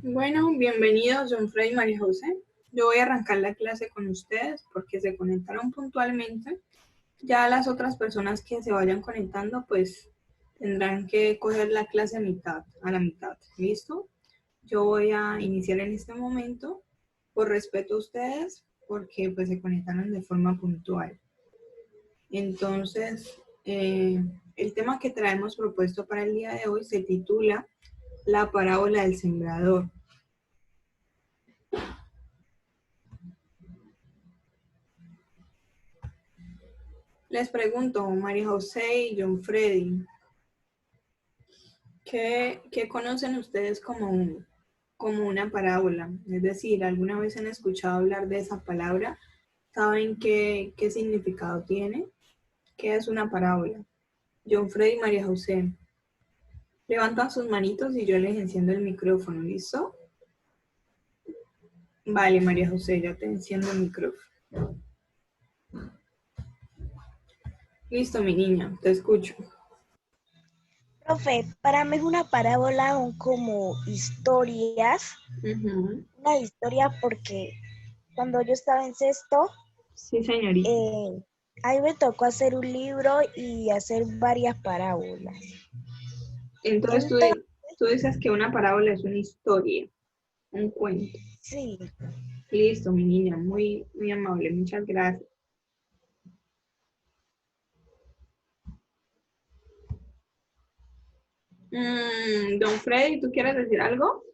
Bueno, bienvenidos, John Freddy y María José. Yo voy a arrancar la clase con ustedes porque se conectaron puntualmente. Ya las otras personas que se vayan conectando, pues tendrán que coger la clase a la mitad. ¿Listo? Yo voy a iniciar en este momento por respeto a ustedes porque pues se conectaron de forma puntual. Entonces, el tema que traemos propuesto para el día de hoy se titula La parábola del sembrador. Les pregunto, María José y John Freddy, ¿qué conocen ustedes como una parábola? Es decir, ¿alguna vez han escuchado hablar de esa palabra? ¿Saben qué significado tiene? ¿Qué es una parábola? John Freddy y María José, levantan sus manitos y yo les enciendo el micrófono, ¿listo? Vale, María José, ya te enciendo el micrófono. Listo, mi niña, te escucho. Profe, para mí es una parábola son como historias, Ujú. una historia porque cuando yo estaba en sexto, Sí, señorita. eh, ahí me tocó hacer un libro y hacer varias parábolas. Entonces Entonces, tú dices que una parábola es una historia, un cuento. sí, Listo, mi niña, muy, muy amable, muchas gracias. Don Freddy, ¿tú quieres decir algo?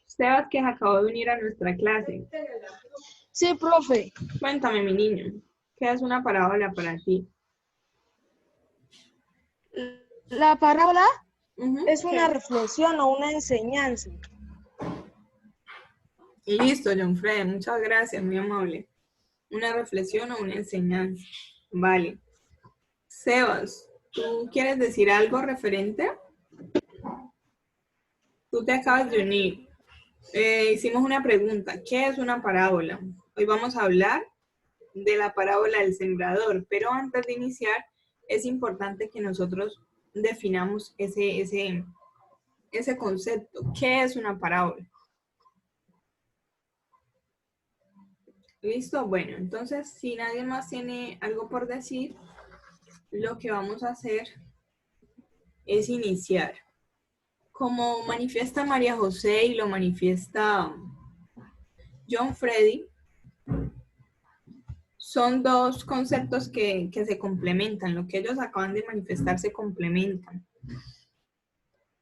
Sebas, que acabó de unir a nuestra clase. Sí, profe. Cuéntame, mi niño, ¿qué es una parábola para ti? La parábola es una ¿Qué? reflexión o una enseñanza. Listo, John Freddy, muchas gracias, muy amable. Una reflexión o una enseñanza. Vale. Sebas, ¿tú quieres decir algo referente? Tú te acabas de unir. Hicimos una pregunta. ¿Qué es una parábola? Hoy vamos a hablar de la parábola del sembrador, pero antes de iniciar es importante que nosotros definamos ese concepto. ¿Qué es una parábola? ¿Listo? Bueno, entonces si nadie más tiene algo por decir, lo que vamos a hacer es iniciar. Como manifiesta María José y lo manifiesta John Freddy, son dos conceptos que se complementan. Lo que ellos acaban de manifestar se complementan.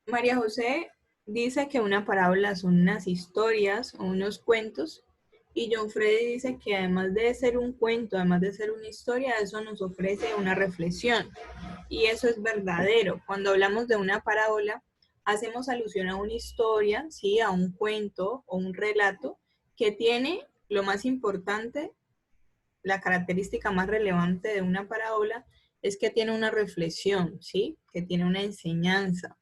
María José dice que una parábola son unas historias o unos cuentos, y John Freddy dice que además de ser un cuento, además de ser una historia, eso nos ofrece una reflexión. Y eso es verdadero. Cuando hablamos de una parábola, hacemos alusión a una historia, ¿sí? A un cuento o un relato que tiene lo más importante, la característica más relevante de una parábola es que tiene una reflexión, ¿sí? Que tiene una enseñanza.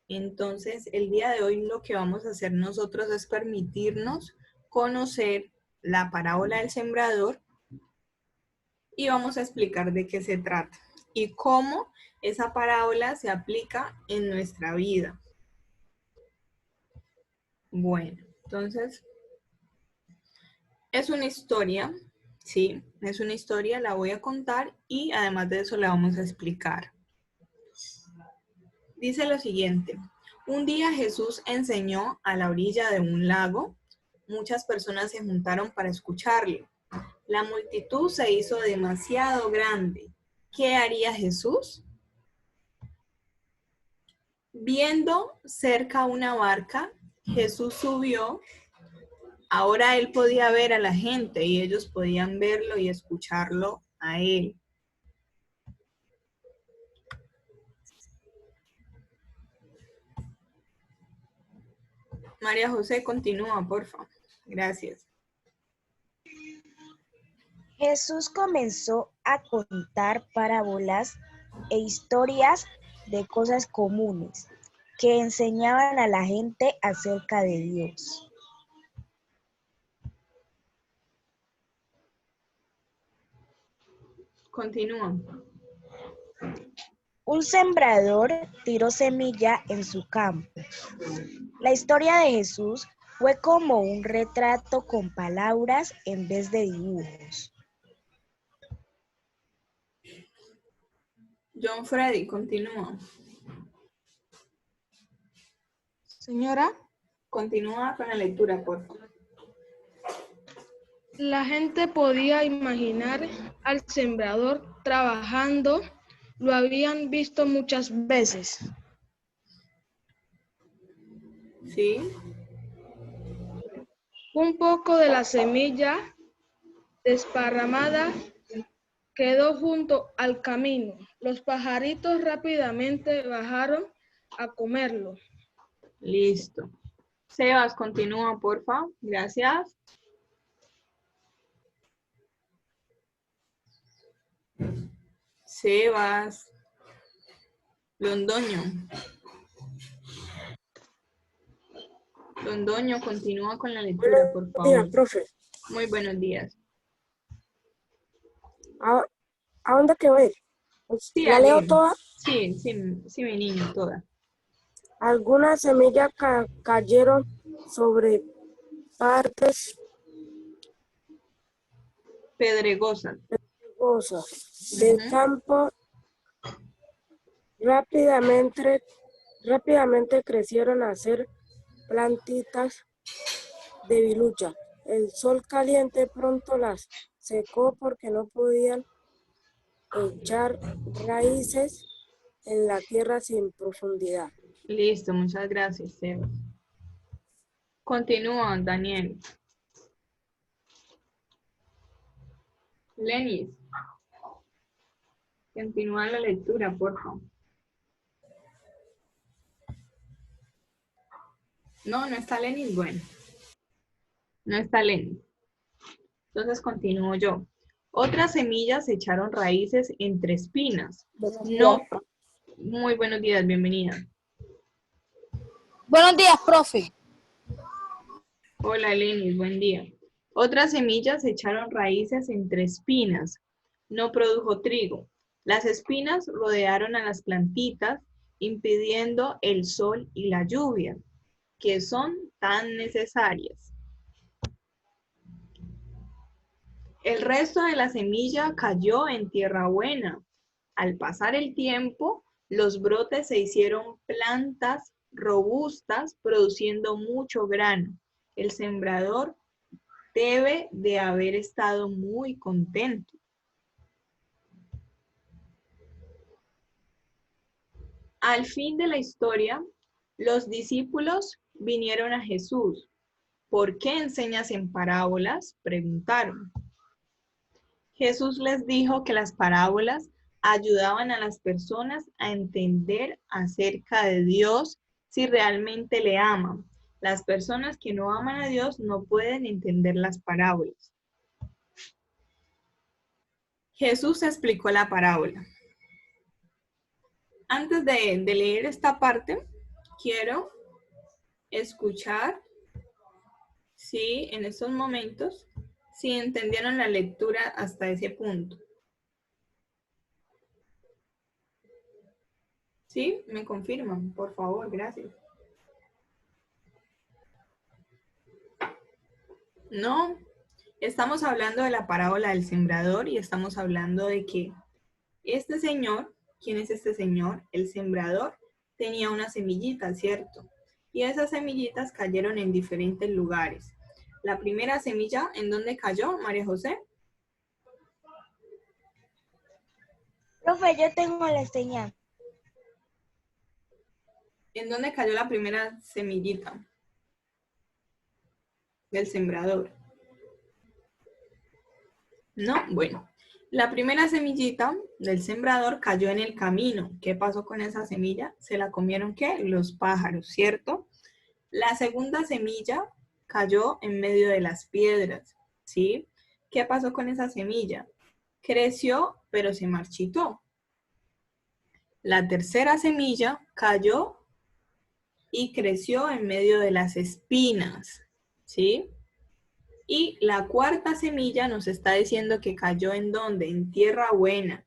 Entonces, el día de hoy lo que vamos a hacer nosotros es permitirnos conocer la parábola del sembrador y vamos a explicar de qué se trata y cómo esa parábola se aplica en nuestra vida. Bueno, entonces, es una historia, ¿sí? Es una historia, la voy a contar y además de eso la vamos a explicar. Dice lo siguiente: un día Jesús enseñó a la orilla de un lago. Muchas personas se juntaron para escucharlo. La multitud se hizo demasiado grande. ¿Qué haría Jesús? Viendo cerca una barca, Jesús subió. Ahora él podía ver a la gente y ellos podían verlo y escucharlo a él. María José, continúa, por favor. Gracias. Jesús comenzó a contar parábolas e historias de cosas comunes que enseñaban a la gente acerca de Dios. Continúa. Un sembrador tiró semilla en su campo. La historia de Jesús fue como un retrato con palabras en vez de dibujos. John Freddy, continúa. Señora, Continúa con la lectura, por favor. la gente podía imaginar al sembrador trabajando, lo habían visto muchas veces. ¿Sí? Un poco de la semilla desparramada quedó junto al camino. Los pajaritos rápidamente bajaron a comerlo. Listo. Sebas, continúa, por favor. Gracias. Sebas. Londoño. Londoño, continúa con la lectura, por favor. Buenos días, profe. Muy buenos días. ¿A dónde que voy? Sí, ¿La leo toda? Sí, mi niño, toda. Algunas semillas cayeron sobre partes Pedregosa. rugosas del campo. Rápidamente crecieron a ser plantitas debiluchas. El sol caliente pronto las secó porque no podían echar raíces en la tierra sin profundidad. Listo, muchas gracias, Sebas. Continúa, Daniel. Lenis. Continúa la lectura, por favor. No, no está Lenis, bueno. No está Lenis. Entonces continúo yo. Otras semillas echaron raíces entre espinas. No. Muy buenos días, bienvenida. Buenos días, profe. Hola, Lenis, buen día. Otras semillas echaron raíces entre espinas. No produjo trigo. Las espinas rodearon a las plantitas, impidiendo el sol y la lluvia, que son tan necesarias. El resto de la semilla cayó en tierra buena. Al pasar el tiempo, los brotes se hicieron plantas robustas, produciendo mucho grano. El sembrador debe de haber estado muy contento. Al fin de la historia, los discípulos vinieron a Jesús. ¿Por qué enseñas en parábolas?, preguntaron. Jesús les dijo que las parábolas ayudaban a las personas a entender acerca de Dios si realmente le aman. Las personas que no aman a Dios no pueden entender las parábolas. Jesús explicó la parábola. Antes de leer esta parte, quiero escuchar si en estos momentos, si entendieron la lectura hasta ese punto. ¿Sí? ¿Me confirman? Por favor, gracias. No, estamos hablando de la parábola del sembrador y estamos hablando de que este señor, ¿quién es este señor? El sembrador tenía una semillita, ¿cierto? Y esas semillitas cayeron en diferentes lugares. La primera semilla, ¿en dónde cayó, María José? Profe, yo tengo la señal. ¿En dónde cayó la primera semillita del sembrador? No, bueno. La primera semillita del sembrador cayó en el camino. ¿Qué pasó con esa semilla? ¿Se la comieron qué? Los pájaros, ¿cierto? La segunda semilla cayó en medio de las piedras, ¿sí? ¿Qué pasó con esa semilla? Creció, pero se marchitó. La tercera semilla cayó y creció en medio de las espinas, ¿sí? Y la cuarta semilla nos está diciendo que cayó en ¿dónde? En tierra buena,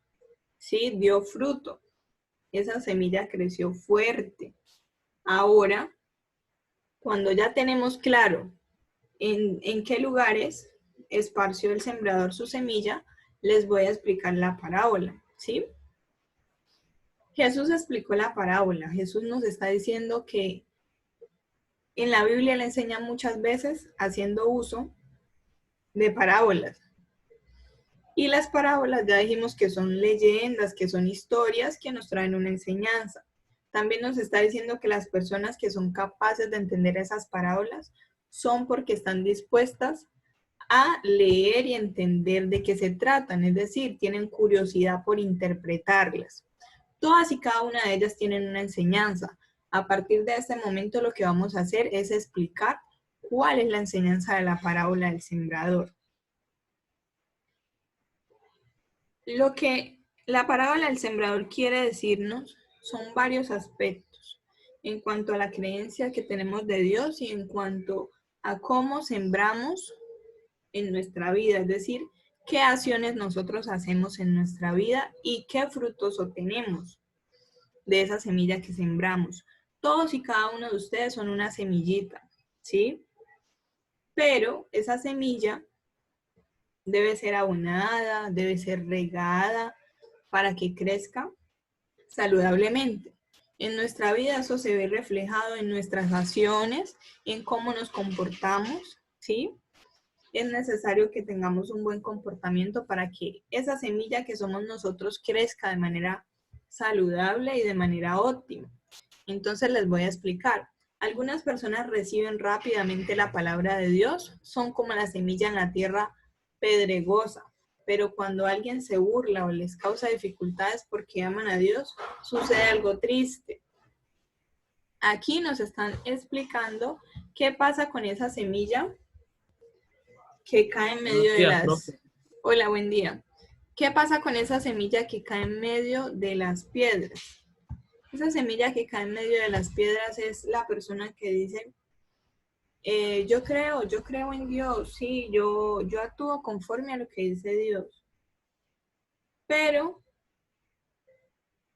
¿sí? Dio fruto. esa semilla creció fuerte. Ahora, cuando ya tenemos claro en qué lugares esparció el sembrador su semilla, les voy a explicar la parábola, ¿sí? Jesús explicó la parábola. Jesús nos está diciendo que en la Biblia le enseña muchas veces haciendo uso de parábolas. Y las parábolas ya dijimos que son leyendas, que son historias que nos traen una enseñanza. También nos está diciendo que las personas que son capaces de entender esas parábolas son porque están dispuestas a leer y entender de qué se tratan, es decir, tienen curiosidad por interpretarlas. Todas y cada una de ellas tienen una enseñanza. A partir de este momento lo que vamos a hacer es explicar cuál es la enseñanza de la parábola del sembrador. Lo que la parábola del sembrador quiere decirnos son varios aspectos en cuanto a la creencia que tenemos de Dios y en cuanto a cómo sembramos en nuestra vida, es decir, qué acciones nosotros hacemos en nuestra vida y qué frutos obtenemos de esa semilla que sembramos. Todos y cada uno de ustedes son una semillita, ¿sí? Pero esa semilla debe ser abonada, debe ser regada para que crezca saludablemente. En nuestra vida eso se ve reflejado en nuestras acciones, en cómo nos comportamos, ¿sí? Es necesario que tengamos un buen comportamiento para que esa semilla que somos nosotros crezca de manera saludable y de manera óptima. Entonces les voy a explicar. Algunas personas reciben rápidamente la palabra de Dios, son como la semilla en la tierra pedregosa, pero cuando alguien se burla o les causa dificultades porque aman a Dios, sucede algo triste. Aquí nos están explicando qué pasa con esa semilla que cae en medio de las... Hola, buen día. ¿Qué pasa con esa semilla que cae en medio de las piedras? Esa semilla que cae en medio de las piedras es la persona que dice, yo creo en Dios, sí, yo actúo conforme a lo que dice Dios. Pero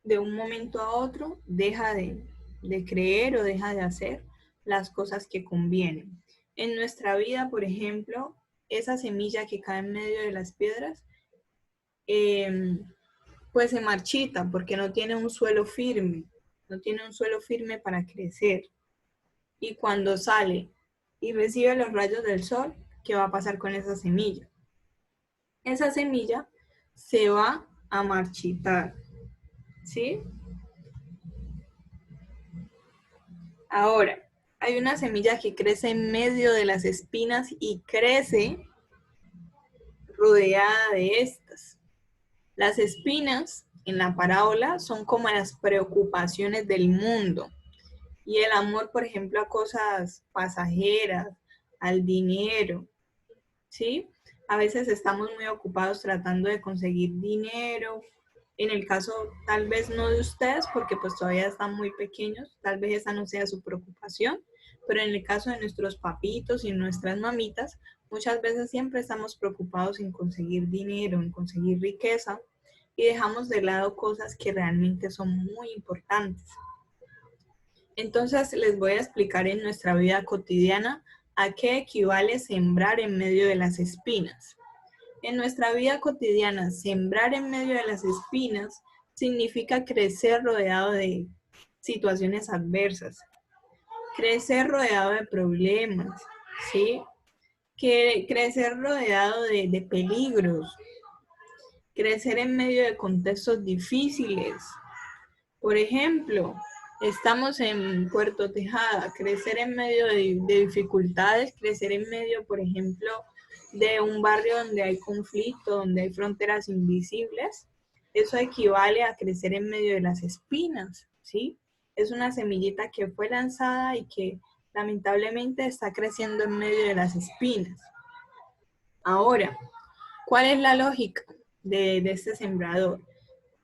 de un momento a otro deja de creer o deja de hacer las cosas que convienen. En nuestra vida, por ejemplo, esa semilla que cae en medio de las piedras, pues se marchita porque no tiene un suelo firme, no tiene un suelo firme para crecer. Y cuando sale y recibe los rayos del sol, ¿qué va a pasar con esa semilla? Esa semilla se va a marchitar, ¿sí? Ahora, hay una semilla que crece en medio de las espinas y crece rodeada de estas. Las espinas en la parábola son como las preocupaciones del mundo y el amor, por ejemplo, a cosas pasajeras, al dinero, ¿sí? A veces estamos muy ocupados tratando de conseguir dinero. En el caso, tal vez no de ustedes, porque pues todavía están muy pequeños, tal vez esa no sea su preocupación, pero en el caso de nuestros papitos y nuestras mamitas, muchas veces siempre estamos preocupados en conseguir dinero, en conseguir riqueza, y dejamos de lado cosas que realmente son muy importantes. Entonces les voy a explicar en nuestra vida cotidiana a qué equivale sembrar en medio de las espinas. En nuestra vida cotidiana, sembrar en medio de las espinas significa crecer rodeado de situaciones adversas, crecer rodeado de problemas, ¿sí? Crecer rodeado de peligros, crecer en medio de contextos difíciles. Por ejemplo, estamos en Puerto Tejada, crecer en medio de dificultades, crecer en medio, por ejemplo, de un barrio donde hay conflicto, donde hay fronteras invisibles, eso equivale a crecer en medio de las espinas, ¿sí? Es una semillita que fue lanzada y que lamentablemente está creciendo en medio de las espinas. Ahora, ¿cuál es la lógica de este sembrador?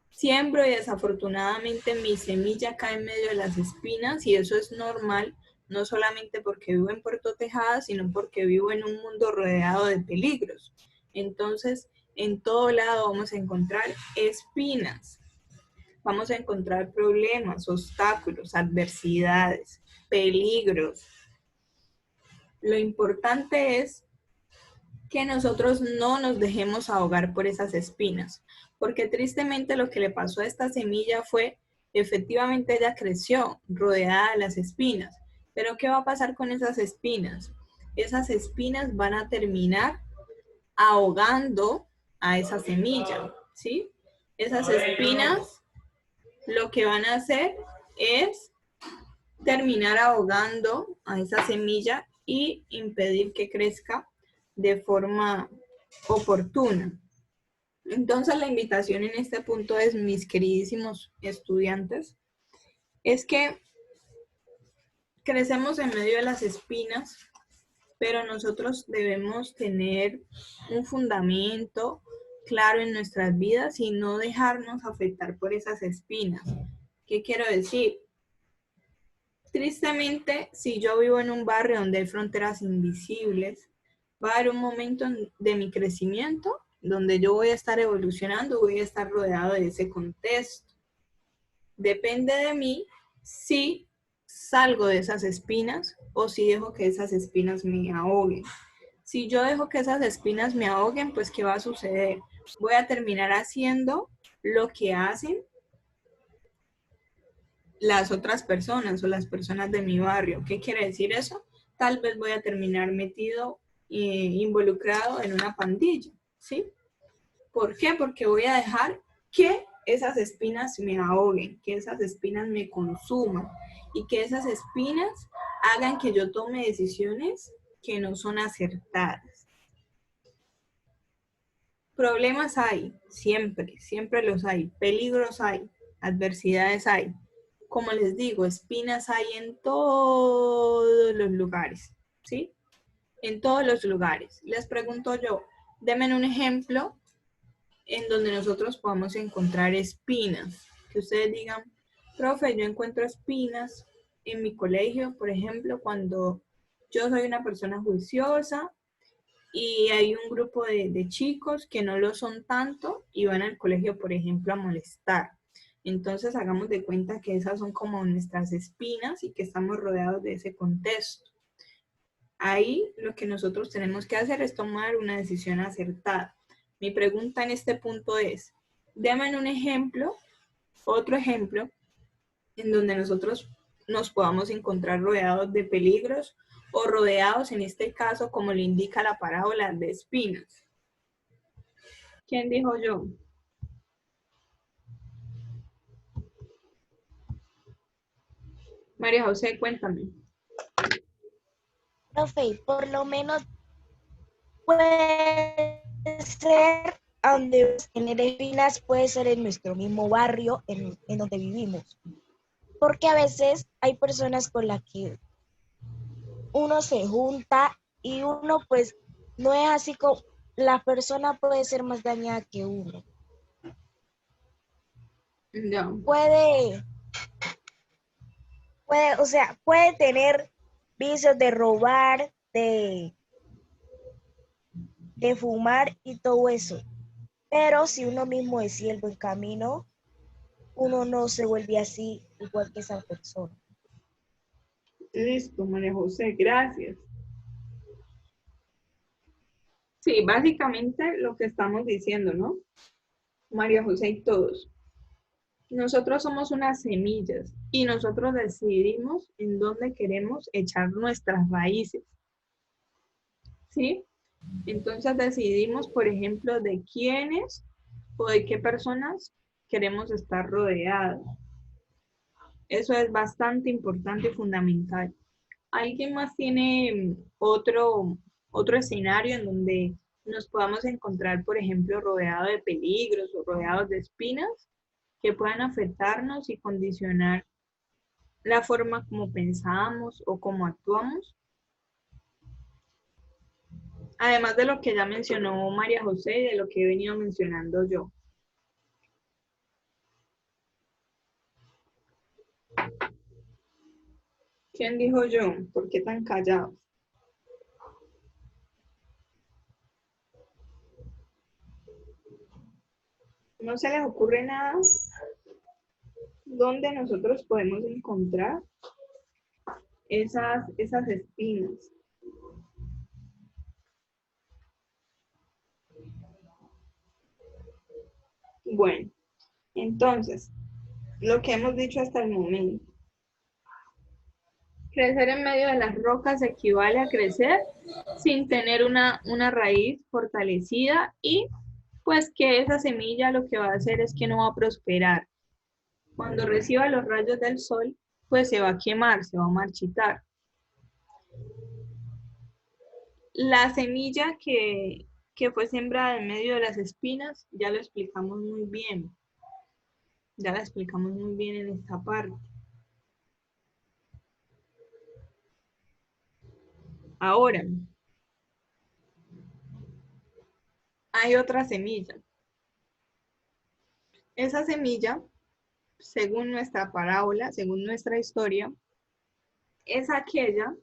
Siembro y desafortunadamente mi semilla cae en medio de las espinas y eso es normal, no solamente porque vivo en Puerto Tejada, sino porque vivo en un mundo rodeado de peligros. Entonces, en todo lado vamos a encontrar espinas. Vamos a encontrar problemas, obstáculos, adversidades, peligros. Lo importante es que nosotros no nos dejemos ahogar por esas espinas, porque tristemente lo que le pasó a esta semilla fue, efectivamente ella creció rodeada de las espinas, pero ¿qué va a pasar con esas espinas? Esas espinas van a terminar ahogando a esa semilla, ¿sí? Esas espinas lo que van a hacer es terminar ahogando a esa semilla y impedir que crezca de forma oportuna. Entonces la invitación en este punto es, mis queridísimos estudiantes, es que crecemos en medio de las espinas, pero nosotros debemos tener un fundamento claro en nuestras vidas y no dejarnos afectar por esas espinas. ¿Qué quiero decir? Tristemente, si yo vivo en un barrio donde hay fronteras invisibles, va a haber un momento de mi crecimiento donde yo voy a estar evolucionando, voy a estar rodeado de ese contexto. Depende de mí si salgo de esas espinas o si dejo que esas espinas me ahoguen. Si yo dejo que esas espinas me ahoguen, pues ¿qué va a suceder? Voy a terminar haciendo lo que hacen las otras personas o las personas de mi barrio. ¿Qué quiere decir eso? Tal vez voy a terminar metido involucrado en una pandilla, ¿sí? ¿Por qué? Porque voy a dejar que esas espinas me ahoguen, que esas espinas me consuman y que esas espinas hagan que yo tome decisiones que no son acertadas. Problemas hay, siempre, siempre los hay. Peligros hay, adversidades hay. Como les digo, espinas hay en todos los lugares, ¿sí? En todos los lugares. Les pregunto yo, denme un ejemplo en donde nosotros podamos encontrar espinas. Que ustedes digan, profe, yo encuentro espinas en mi colegio, por ejemplo, cuando yo soy una persona juiciosa y hay un grupo de chicos que no lo son tanto y van al colegio, por ejemplo, a molestar. Entonces hagamos de cuenta que esas son como nuestras espinas y que estamos rodeados de ese contexto. Ahí lo que nosotros tenemos que hacer es tomar una decisión acertada. Mi pregunta en este punto es, déme un ejemplo, otro ejemplo, en donde nosotros nos podamos encontrar rodeados de peligros o rodeados, en este caso, como le indica la parábola, de espinas. ¿Quién dijo yo? María José, cuéntame. Profe, por lo menos puede ser donde tener espinas, puede ser en nuestro mismo barrio, en donde vivimos. Porque a veces hay personas con las que uno se junta y uno pues no es así como, la persona puede ser más dañada que uno. No. O sea, puede tener vicios de robar, de fumar y todo eso. Pero si uno mismo decide el buen camino, uno no se vuelve así igual que esa persona. Listo, María José, gracias. Sí, básicamente lo que estamos diciendo, ¿no? María José y todos. Nosotros somos unas semillas y nosotros decidimos en dónde queremos echar nuestras raíces, ¿sí? Entonces decidimos, por ejemplo, de quiénes o de qué personas queremos estar rodeados. Eso es bastante importante y fundamental. ¿Alguien más tiene otro escenario en donde nos podamos encontrar, por ejemplo, rodeados de peligros o rodeados de espinas que puedan afectarnos y condicionar la forma como pensamos o como actuamos? Además de lo que ya mencionó María José y de lo que he venido mencionando yo. ¿Quién dijo yo? ¿Por qué tan callados? ¿No se les ocurre nada? donde nosotros podemos encontrar esas espinas. Bueno, entonces, lo que hemos dicho hasta el momento. Crecer en medio de las rocas equivale a crecer sin tener una raíz fortalecida y pues que esa semilla lo que va a hacer es que no va a prosperar. Cuando reciba los rayos del sol, pues se va a quemar, se va a marchitar. La semilla que fue sembrada en medio de las espinas, ya lo explicamos muy bien. Ya la explicamos muy bien en esta parte. Ahora, hay otra semilla. Esa semilla, según nuestra parábola, según nuestra historia, es aquella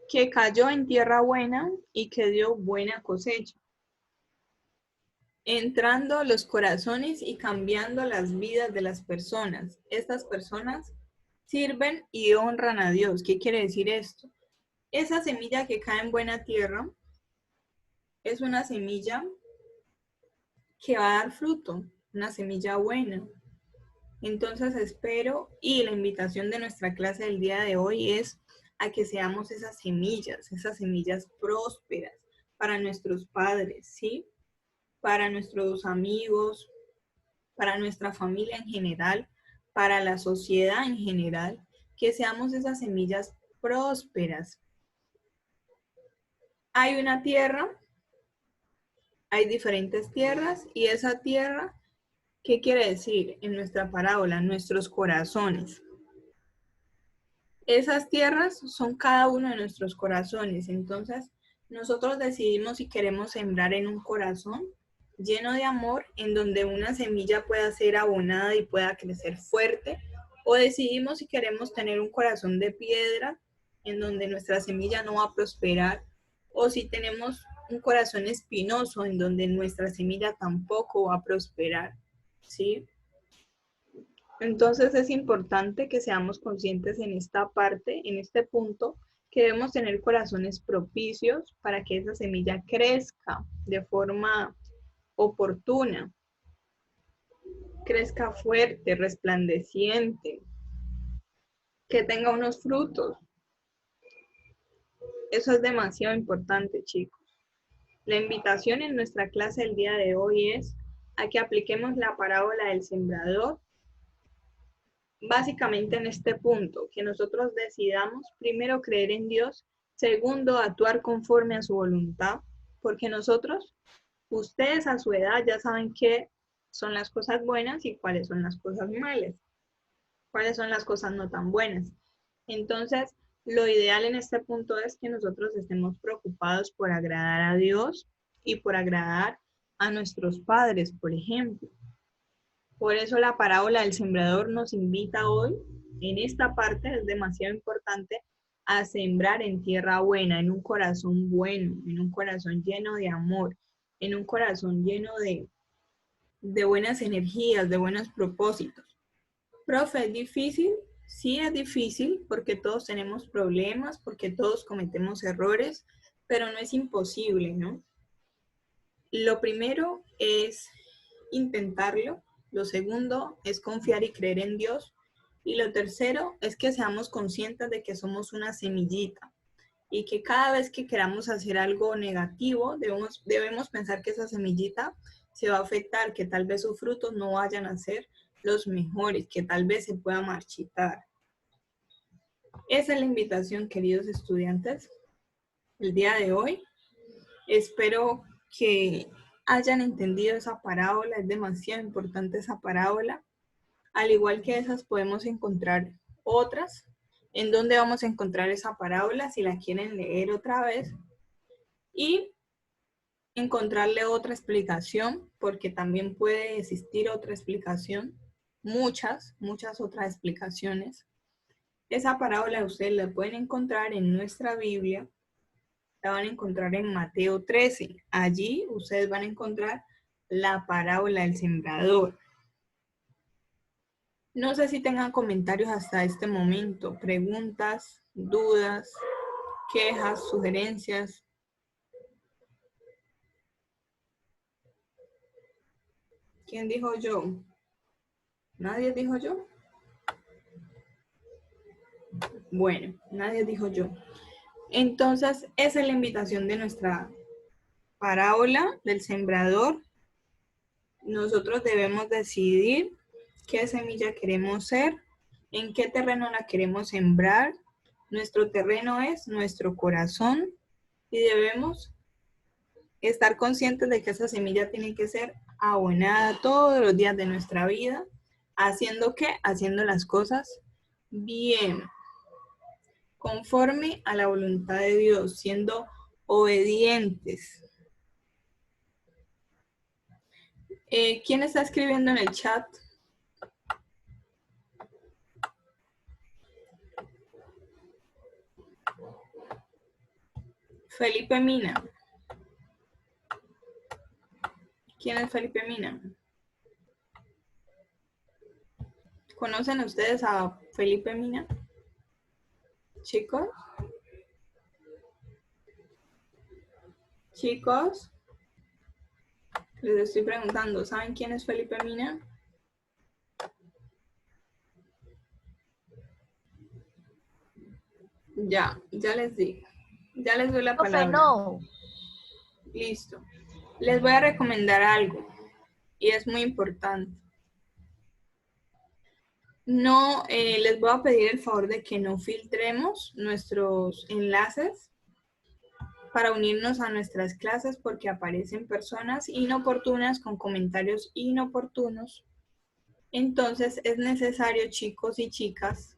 que cayó en tierra buena y que dio buena cosecha, entrando a los corazones y cambiando las vidas de las personas. Estas personas sirven y honran a Dios. ¿Qué quiere decir esto? Esa semilla que cae en buena tierra es una semilla que va a dar fruto, una semilla buena. Entonces espero, y la invitación de nuestra clase del día de hoy es a que seamos esas semillas prósperas para nuestros padres, ¿sí? Para nuestros amigos, para nuestra familia en general, para la sociedad en general, que seamos esas semillas prósperas. Hay una tierra, hay diferentes tierras, y esa tierra, ¿qué quiere decir en nuestra parábola? Nuestros corazones. Esas tierras son cada uno de nuestros corazones. Entonces, nosotros decidimos si queremos sembrar en un corazón lleno de amor, en donde una semilla pueda ser abonada y pueda crecer fuerte, o decidimos si queremos tener un corazón de piedra, en donde nuestra semilla no va a prosperar, o si tenemos un corazón espinoso, en donde nuestra semilla tampoco va a prosperar, ¿sí? Entonces es importante que seamos conscientes en esta parte, en este punto, que debemos tener corazones propicios para que esa semilla crezca de forma oportuna, crezca fuerte, resplandeciente, que tenga unos frutos. Eso es demasiado importante, chicos. La invitación en nuestra clase del día de hoy es a que apliquemos la parábola del sembrador básicamente en este punto, que nosotros decidamos primero creer en Dios, segundo actuar conforme a su voluntad, porque nosotros, ustedes a su edad ya saben qué son las cosas buenas y cuáles son las cosas malas, cuáles son las cosas no tan buenas. Entonces, lo ideal en este punto es que nosotros estemos preocupados por agradar a Dios y por agradar a nuestros padres, por ejemplo. Por eso la parábola del sembrador nos invita hoy, en esta parte es demasiado importante, a sembrar en tierra buena, en un corazón bueno, en un corazón lleno de amor, en un corazón lleno de buenas energías, de buenos propósitos. Profe, ¿es difícil? Sí, es difícil porque todos tenemos problemas, porque todos cometemos errores, pero no es imposible, ¿no? Lo primero es intentarlo. Lo segundo es confiar y creer en Dios. Y lo tercero es que seamos conscientes de que somos una semillita y que cada vez que queramos hacer algo negativo, debemos pensar que esa semillita se va a afectar, que tal vez sus frutos no vayan a ser los mejores, que tal vez se pueda marchitar. Esa es la invitación, queridos estudiantes, el día de hoy. Espero que hayan entendido esa parábola, es demasiado importante esa parábola. Al igual que esas podemos encontrar otras. ¿En dónde vamos a encontrar esa parábola? Si la quieren leer otra vez. Y encontrarle otra explicación, porque también puede existir otra explicación. Muchas otras explicaciones. Esa parábola ustedes la pueden encontrar en nuestra Biblia. La van a encontrar en Mateo 13. Allí ustedes van a encontrar la parábola del sembrador. No sé si tengan comentarios hasta este momento, preguntas, dudas, quejas, sugerencias. ¿Quién dijo yo? ¿Nadie dijo yo? Bueno, nadie dijo yo. Entonces, esa es la invitación de nuestra parábola del sembrador. Nosotros debemos decidir qué semilla queremos ser, en qué terreno la queremos sembrar. Nuestro terreno es nuestro corazón y debemos estar conscientes de que esa semilla tiene que ser abonada todos los días de nuestra vida. ¿Haciendo qué? Haciendo las cosas bien, conforme a la voluntad de Dios, siendo obedientes. ¿Quién está escribiendo en el chat? Felipe Mina. ¿Quién es Felipe Mina? ¿Conocen ustedes a Felipe Mina? ¿Chicos? ¿Chicos? Les estoy preguntando, ¿saben quién es Felipe Mina? Ya les digo. Ya les doy la Profe, palabra. no. Listo. Les voy a recomendar algo y es muy importante. No, les voy a pedir el favor de que no filtremos nuestros enlaces para unirnos a nuestras clases porque aparecen personas inoportunas con comentarios inoportunos. Entonces es necesario, chicos y chicas,